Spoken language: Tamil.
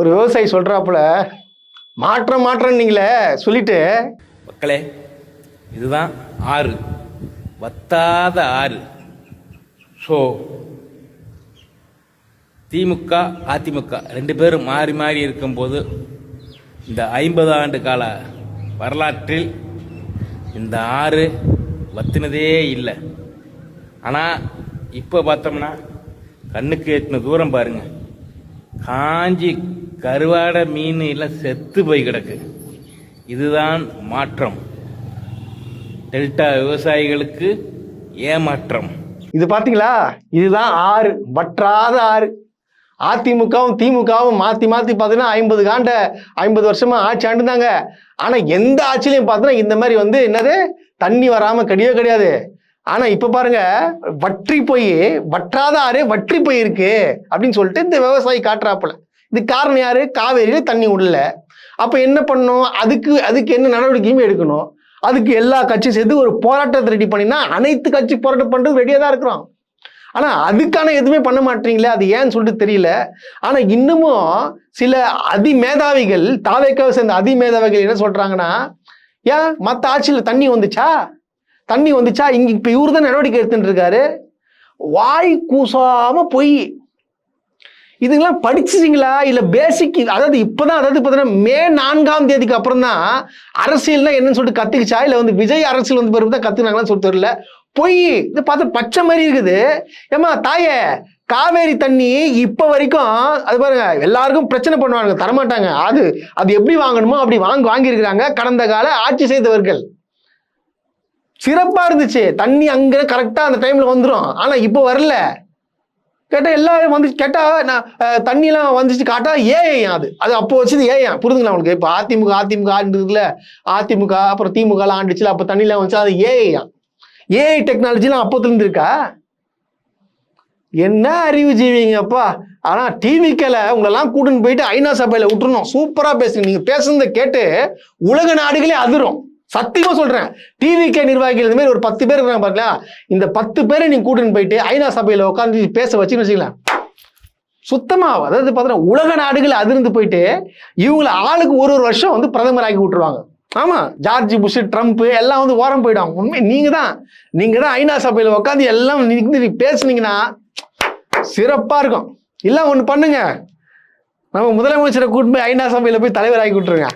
ஒரு விவசாயி சொல்றாப்புல மாற்றம் நீங்களே சொல்லிட்டு மக்களே, இதுதான் ஆறு, வத்தாத ஆறு. ஸோ திமுக அதிமுக ரெண்டு பேரும் மாறி மாறி இருக்கும்போது இந்த 50 ஆண்டு கால வரலாற்றில் இந்த ஆறு வத்தினதே இல்லை. ஆனால் இப்போ பார்த்தோம்னா கண்ணுக்கு எட்டின தூரம் பாருங்க, காஞ்சி கருவாடை மீன் எல்லாம் செத்து போய் கிடக்கு. இதுதான் மாற்றம். டெல்டா விவசாயிகளுக்கு ஏமாற்றம். இது பாத்தீங்களா, இதுதான் ஆறு, வற்றாத ஆறு. அதிமுகவும் திமுகவும் மாத்தி மாத்தி பார்த்தீங்கன்னா 50 வருஷமா ஆட்சி ஆண்டுதாங்க. ஆனா எந்த ஆட்சியிலையும் பார்த்தோன்னா இந்த மாதிரி என்னது தண்ணி வராம கிடையாது. ஆனா இப்ப பாருங்க, வற்றி போய் வற்றாத ஆறு வற்றி போயிருக்கு அப்படின்னு சொல்லிட்டு இந்த விவசாயி காட்டுறாப்புல. இது காரணம் யாரு? காவேரியில தண்ணி விடல. அப்ப என்ன பண்ணும்? அதுக்கு என்ன நடவடிக்கையும் எடுக்கணும். அதுக்கு எல்லா கட்சியும் சேர்த்து ஒரு போராட்டத்தை ரெடி பண்ணினா அனைத்து கட்சி போராட்டம் பண்றது ரெடியா தான் இருக்கிறோம். ஆனா அதுக்கான எதுவுமே பண்ண மாட்டீங்களே, அது ஏன்னு சொல்லிட்டு தெரியல. ஆனா இன்னமும் சில அதிமேதாவிகள், தாவேக்காவை சேர்ந்த அதிமேதாவிகள் என்ன சொல்றாங்கன்னா, ஏன் மற்ற ஆட்சியில தண்ணி வந்துச்சா இங்க இப்ப இவரு தான் நடவடிக்கை எடுத்துட்டு இருக்காரு. வாய் கூசாம பொய். இதுங்கெல்லாம் படிச்சிங்களா இல்ல பேசிக்? அதாவது இப்பதான் மே 4ஆம் தேதிக்கு அப்புறம் தான் அரசியல்னா என்னன்னு சொல்லிட்டு கத்துக்கிச்சா இல்ல விஜய் அரசியல் பிறகு தான் கத்துனாங்களான்னு சொல்லிட்டு தெரியல. பொய். இது பார்த்து பச்சை மாதிரி இருக்குது. ஏமா தாயே, காவேரி தண்ணி இப்ப வரைக்கும் அது பாருங்க, எல்லாருக்கும் பிரச்சனை பண்ணுவாங்க, தரமாட்டாங்க. அது எப்படி வாங்கணுமோ அப்படி வாங்கியிருக்கிறாங்க கடந்த கால ஆட்சி செய்தவர்கள். சிறப்பா இருந்துச்சு, தண்ணி அங்க கரெக்டா அந்த டைம்ல வந்துடும். ஆனா இப்போ வரல. கேட்டா எல்லாரும் கேட்டா தண்ணி எல்லாம் வந்துச்சு காட்டா ஏன் அது அப்போ வச்சது ஏன் புரிதுங்களா உங்களுக்கு? இப்ப அதிமுக ஆண்டுல அதிமுக அப்புறம் திமுக எல்லாம் ஆண்டுச்சுல, அப்ப தண்ணி எல்லாம் வந்துச்சு, அது ஏஐ டெக்னாலஜி எல்லாம் அப்போத்துல இருந்து இருக்கா? என்ன அறிவு ஜீவிங்கப்பா. ஆனா டிவிக்கல உங்களெல்லாம் கூட்டின்னு போயிட்டு ஐநா சபையில விட்டுருணும். சூப்பரா பேசுங்க. நீங்க பேசுறத கேட்டு உலக நாடுகளே அதிரும். சத்தியமா சொல்றேன். டிவிகே நிர்வாகிகள் இந்த மாதிரி ஒரு 10 பேர் இருக்காங்க பாருங்களா, இந்த 10 பேரை நீங்க கூட்டின்னு போயிட்டு ஐநா சபையில உட்காந்து பேச வச்சுன்னு வச்சுக்கலாம், சுத்தமா அதாவது பார்த்தீங்கன்னா உலக நாடுகள் அதிர்ந்து போயிட்டு இவங்களை ஆளுக்கு ஒரு வருஷம் பிரதமர் ஆக்கி விட்டுருவாங்க. ஆமா, ஜார்ஜ் புஷ், ட்ரம்ப் எல்லாம் ஓரம் போயிடுவாங்க. உண்மை நீங்க தான் ஐநா சபையில உட்காந்து எல்லாம் பேசுனீங்கன்னா சிறப்பா இருக்கும். இல்ல ஒண்ணு பண்ணுங்க, நம்ம முதலமைச்சரை கூட்டு போய் ஐநா சபையில போய் தலைவர் ஆக்கி விட்டுருங்க.